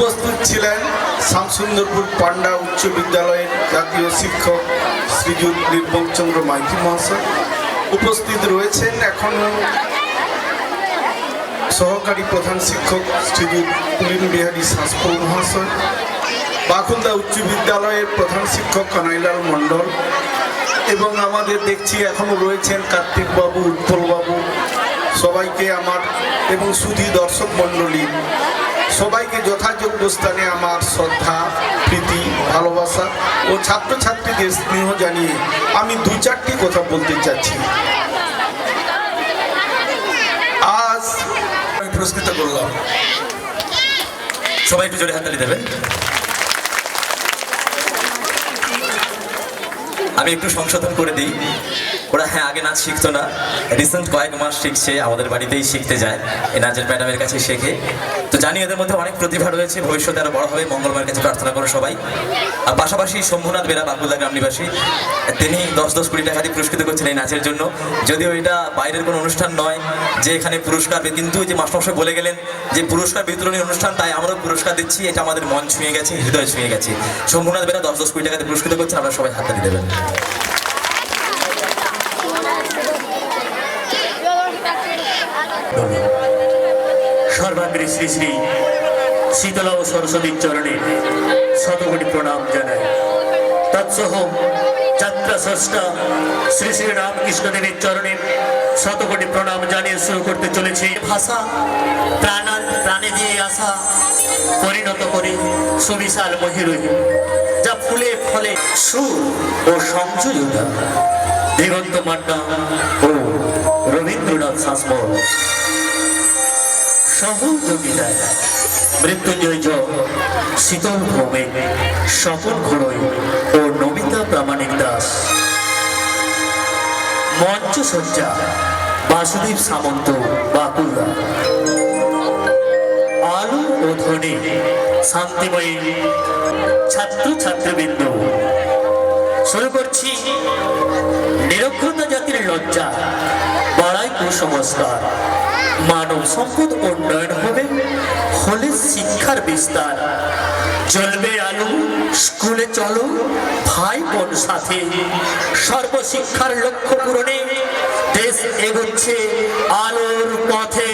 উপস্থিত ছিলেন শ্যামসুন্দরপুর পান্ডা উচ্চ বিদ্যালয়ের জাতীয় শিক্ষক শ্রীযুত নির্মলচন্দ্র মাইতি মহাশয়। উপস্থিত রয়েছেন এখনও সহকারী প্রধান শিক্ষক শ্রীযুত পুলিন বিহারী শাসপুর মহাশয়, বাকুলদা উচ্চ বিদ্যালয়ের প্রধান শিক্ষক কানাইলাল মণ্ডল, এবং আমাদের দেখছি এখনও রয়েছেন কার্তিকবাবু, উৎপলবাবু। সবাইকে আমার এবং সুধী দর্শক মণ্ডলী সবাইকে যথাযোগ্য স্থানে আমার শ্রদ্ধা, প্রীতি, ভালোবাসা ও ছাত্রছাত্রীদের স্নেহ জানিয়ে আমি দু চারটি কথা বলতে চাচ্ছি। আজ আমি পুরস্কৃত করলাম, সবাই একটু জোরে হাততালি দেবেন। আমি একটু সংশোধন করে দিই, ওরা আগে নাচ শিখতো না, রিসেন্ট কয়েক মাস শিখছে, আমাদের বাড়িতেই শিখতে যায়, এই নাচের ম্যাডামের কাছে শেখে। তো জানি এদের মধ্যে অনেক প্রতিভা রয়েছে, ভবিষ্যতে আরো বড় হবে, মঙ্গলবার কাছে প্রার্থনা করো সবাই। আর পাশাপাশি শম্ভুনাথ বেরা, বাকুলদা গ্রাম নিবাসী, তিনি 10-10 কোটি টাকা দিয়ে পুরস্কৃত করছেন এই নাচের জন্য। যদিও এটা বাইরের কোনো অনুষ্ঠান নয় যে এখানে পুরস্কার, কিন্তু যে মাস্টারমশাই বলে গেলেন যে পুরস্কার বিতরণী অনুষ্ঠান, তাই আমরাও পুরস্কার দিচ্ছি। এটা আমাদের মন ছুঁয়ে গেছে, হৃদয় ছুঁয়ে গেছে। শম্ভুনাথ বেরা 10-10 কোটি টাকা দিয়ে পুরস্কৃত করছেন, আপনারা সবাই হাততালি দেবেন। সর্বাগ্রে শ্রী শ্রী শীতলা ও সরস্বতীর চরণে শতকোটি প্রণাম জানাই। তৎসহ যাত্রা স্রষ্টা শ্রী শ্রী রামকৃষ্ণদেবের চরণে শতকোটি প্রণাম জানিয়ে শুরু করতে চলেছে। ভাষা প্রাণে দিয়ে আসা পরিণত করে সুবিশাল মহিরুহ, যা ফুলে ফলে সুর ও সংযোজতা দিগন্ত মান্না ও রবীন্দ্রনাথ শাসমল সহযোগিতায় মৃত্যুঞ্জয় শীতল ভৌমিক, স্বপন ঘোড়ই ও নমিতা প্রামাণিক দাস। মঞ্চসজ্জা বাসুদেব সামন্ত, বাকুলদা। আলো ও ধ্বনি শান্তিময়ী ছাত্রছাত্রীবৃন্দ। শুরু করছি নিরক্ষরতা জাতির লজ্জা বাড়াই কুসংস্কার, মানব সম্পদ উন্নয়ন হবে হলে শিক্ষার বিস্তার। জ্বলবে আলো স্কুলে চলো ভাই বোন সাথে, সর্বশিক্ষার লক্ষ্য পূরণে দেশ এগোচ্ছে আলোর পথে।